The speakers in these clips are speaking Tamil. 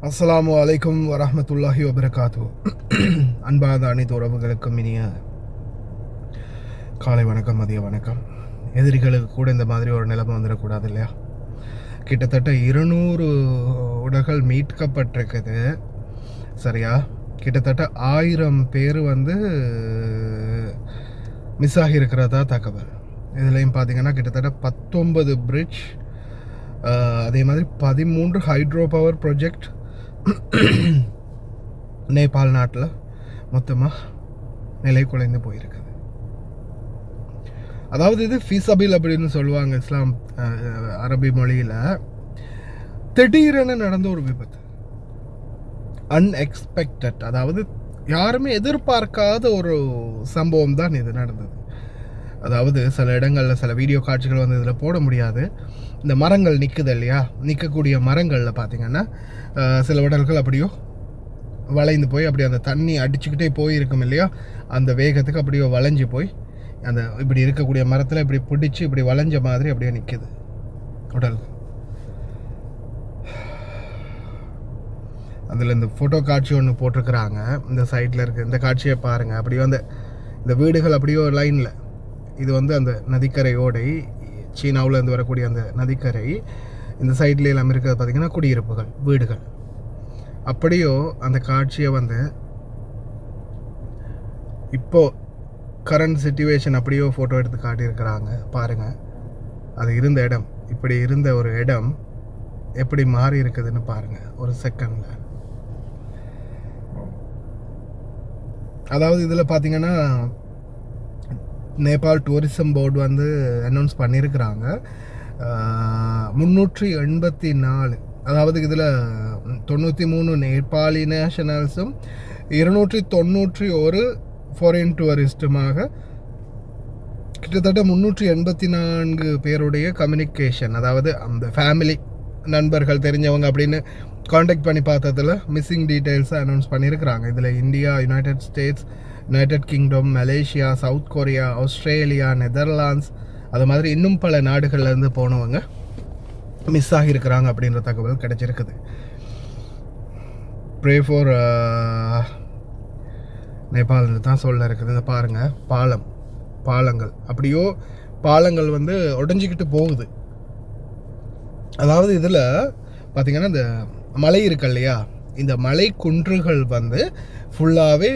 அஸ்ஸலாமு அலைக்கும் வரஹ்மத்துல்லாஹி வபரகாத்துஹு. அன்பான அனைத்து உறவுகளுக்கும் இனிய காலை வணக்கம், மதிய வணக்கம். எதிரிகளுக்கு கூட இந்த மாதிரி ஒரு நிலைமை வந்துடக்கூடாது இல்லையா? கிட்டத்தட்ட 200 உடல்கள் மீட்கப்பட்டிருக்குது. சரியா? கிட்டத்தட்ட 1000 பேர் மிஸ் ஆகியிருக்கிறதா தகவல். இதுலேயும் பார்த்தீங்கன்னா கிட்டத்தட்ட 19 பிரிட்ஜ், அதே மாதிரி 13 ஹைட்ரோ பவர் ப்ராஜெக்ட் நேபாள் நாட்டில் மொத்தமாக நிலை குலைந்து போயிருக்குது. அதாவது இது ஃபீஸபில் அப்படின்னு சொல்லுவாங்க இஸ்லாம் அரபி மொழியில். திடீரென நடந்த ஒரு விபத்து, அன்எக்ஸ்பெக்டட், அதாவது யாருமே எதிர்பார்க்காத ஒரு சம்பவம் தான் இது நடந்தது. அதாவது சில இடங்களில் சில வீடியோ காட்சிகள் இதில் போட முடியாது. இந்த மரங்கள் நிற்குது இல்லையா, நிற்கக்கூடிய மரங்களில் பார்த்திங்கன்னா சில உடல்கள் அப்படியோ வளைந்து போய் அப்படி அந்த தண்ணி அடிச்சுக்கிட்டே போயிருக்கும் இல்லையா, அந்த வேகத்துக்கு அப்படியோ வளைஞ்சு போய் அந்த இப்படி இருக்கக்கூடிய மரத்தில் இப்படி பிடிச்சி இப்படி வளைஞ்ச மாதிரி அப்படியே நிற்குது உடல். அதில் இந்த ஃபோட்டோ காட்சி ஒன்று போட்டிருக்கிறாங்க. இந்த சைட்டில் இருக்குது, இந்த காட்சியை பாருங்கள். அப்படியோ இந்த வீடுகள் அப்படியோ லைனில், இது அந்த நதிக்கரையோடை, சீனாவில் இருந்து வரக்கூடிய அந்த நதிக்கரை, இந்த சைட்ல எல்லாம் இருக்கிறது பார்த்திங்கன்னா குடியிருப்புகள், வீடுகள். அப்படியோ அந்த காட்சியை இப்போது கரண்ட் சிச்சுவேஷன் அப்படியோ ஃபோட்டோ எடுத்து காட்டியிருக்கிறாங்க. பாருங்கள், அது இருந்த இடம், இப்படி இருந்த ஒரு இடம் எப்படி மாறி இருக்குதுன்னு பாருங்கள் ஒரு செகண்டில். அதாவது இதில் பார்த்திங்கன்னா நேபாள் டூரிசம் போர்டு அனௌன்ஸ் பண்ணியிருக்கிறாங்க 384, அதாவது இதில் 93 நேபாளி நேஷனல்ஸும் 291 ஃபாரின் டூரிஸ்ட்டுமாக கிட்டத்தட்ட 384 பேருடைய கம்யூனிகேஷன், அதாவது அந்த ஃபேமிலி, நண்பர்கள், தெரிஞ்சவங்க அப்படின்னு காண்டாக்ட் பண்ணி பார்த்ததில் மிஸ்ஸிங் டீட்டெயில்ஸை அனௌன்ஸ் பண்ணியிருக்கிறாங்க. இதில் India, United states, United kingdom, Malaysia, south Korea, Australia, Netherlands, அது மாதிரி இன்னும் பல நாடுகள்லேருந்து போனவங்க மிஸ் ஆகியிருக்கிறாங்க அப்படின்ற தகவல் கிடைச்சிருக்குது. ப்ரே ஃபார் நேபாள் தான் சொல்ல இருக்குது. இந்த பாருங்கள், பாலங்கள் அப்படியோ பாலங்கள் உடஞ்சிக்கிட்டு போகுது. அதாவது இதில் பார்த்திங்கன்னா இந்த மலை இருக்கு இல்லையா, இந்த மலை குன்றுகள் ஃபுல்லாகவே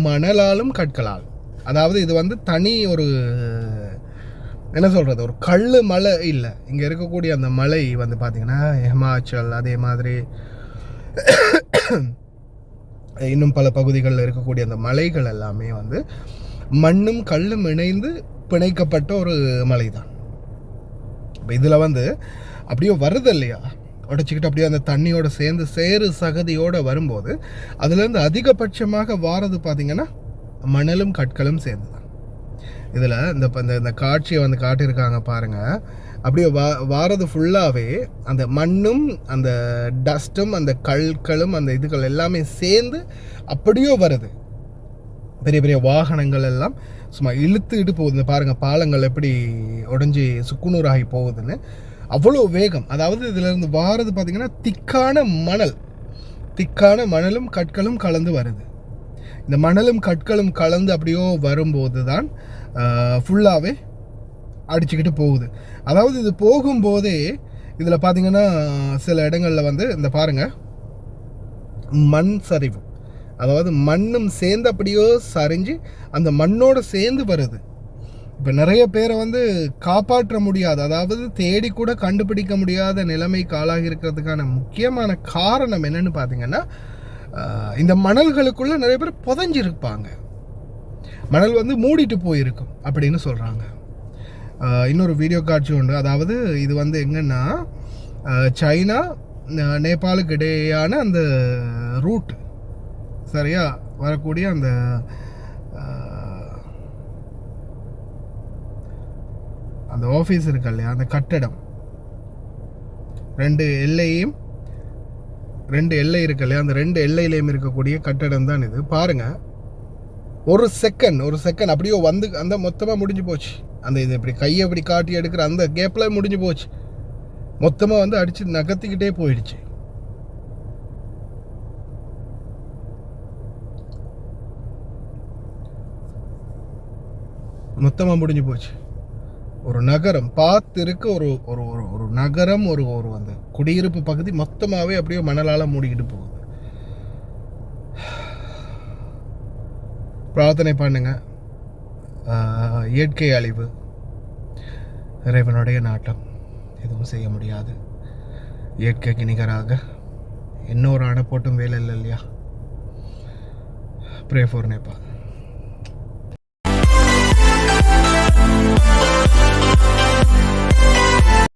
மணலாலும் கற்களால், அதாவது இது தனி ஒரு என்ன சொல்கிறது, ஒரு கல் மலை இல்லை. இங்கே இருக்கக்கூடிய அந்த மலை பார்த்திங்கன்னா ஹிமாச்சல், அதே மாதிரி இன்னும் பல பகுதிகளில் இருக்கக்கூடிய அந்த மலைகள் எல்லாமே மண்ணும் கல்லும் இணைந்து பிணைக்கப்பட்ட ஒரு மலை தான். இப்போ இதில் அப்படியே வருது இல்லையா, உடைச்சிக்கிட்டு அப்படியே அந்த தண்ணியோட சேர்ந்து சேறு சகதியோடு வரும்போது அதுலேருந்து அதிகபட்சமாக வாரது பார்த்திங்கன்னா மணலும் கற்களும் சேர்ந்து தான். இதில் இந்த காட்சியை காட்டியிருக்காங்க பாருங்கள். அப்படியே வாரது ஃபுல்லாகவே அந்த மண்ணும் அந்த டஸ்ட்டும் அந்த கற்களும் அந்த இதுகள் எல்லாமே சேர்ந்து அப்படியோ வருது. பெரிய பெரிய வாகனங்கள் எல்லாம் சும்மா இழுத்துக்கிட்டு போகுது. பாருங்கள், பாலங்கள் எப்படி உடஞ்சி சுக்குநூறாகி போகுதுன்னு, அவ்வளோ வேகம். அதாவது இதிலேருந்து வாரது பார்த்திங்கன்னா திக்கான மணலும் கற்களும் கலந்து வருது. இந்த மணலும் கற்களும் கலந்து அப்படியோ வரும்போது தான் ஃபுல்லாகவே அடிச்சுக்கிட்டு போகுது. அதாவது இது போகும்போதே இதில் பார்த்திங்கன்னா சில இடங்களில் இந்த பாருங்கள் மண் சரிவு, அதாவது மண்ணும் சேர்ந்து அப்படியோ சரிஞ்சு அந்த மண்ணோடு சேர்ந்து வருது. இப்போ நிறைய பேரை காப்பாற்ற முடியாது, அதாவது தேடி கூட கண்டுபிடிக்க முடியாத நிலைமைக்கு ஆளாகி இருக்கிறதுக்கான முக்கியமான காரணம் என்னன்னு பார்த்தீங்கன்னா, இந்த மணல்களுக்குள்ளே நிறைய பேர் புதைஞ்சிருப்பாங்க. மணல் மூடிட்டு போயிருக்கும் அப்படின்னு சொல்கிறாங்க. இன்னொரு வீடியோ காட்சி உண்டு. அதாவது இது எங்கன்னா சைனா நேபாளுக்கு இடையேயான அந்த ரூட், சரியா, வரக்கூடிய அந்த ஆஃபீஸ் இருக்கு இல்லையா, அந்த கட்டடம், ரெண்டு எல்லை இருக்கு இல்லையா, அந்த 2 எல்லையிலையும் இருக்கக்கூடிய கட்டடம் தான் இது. பாருங்கள், ஒரு செகண்ட் அப்படியோ அந்த மொத்தமாக முடிஞ்சு போச்சு. அந்த இது இப்படி கையை இப்படி காட்டி எடுக்கிற அந்த கேப்பில் முடிஞ்சு போச்சு. மொத்தமாக வந்து அடித்து நகர்த்திக்கிட்டே போயிடுச்சு. மொத்தமாக முடிஞ்சு போச்சு. ஒரு நகரம் பார்த்துருக்க ஒரு ஒரு ஒரு நகரம், ஒரு ஒரு அந்த குடியிருப்பு பகுதி மொத்தமாகவே அப்படியே மணலால் மூடிக்கிட்டு போகுது. பிரார்த்தனை பண்ணுங்க. இயற்கை அழிவு, இறைவனுடைய நாட்டம், எதுவும் செய்ய முடியாது. இயற்கைக்கு நிகராக இன்னொரு அணை போட்டும் வேலை இல்லை இல்லையா? Pray for Nepal.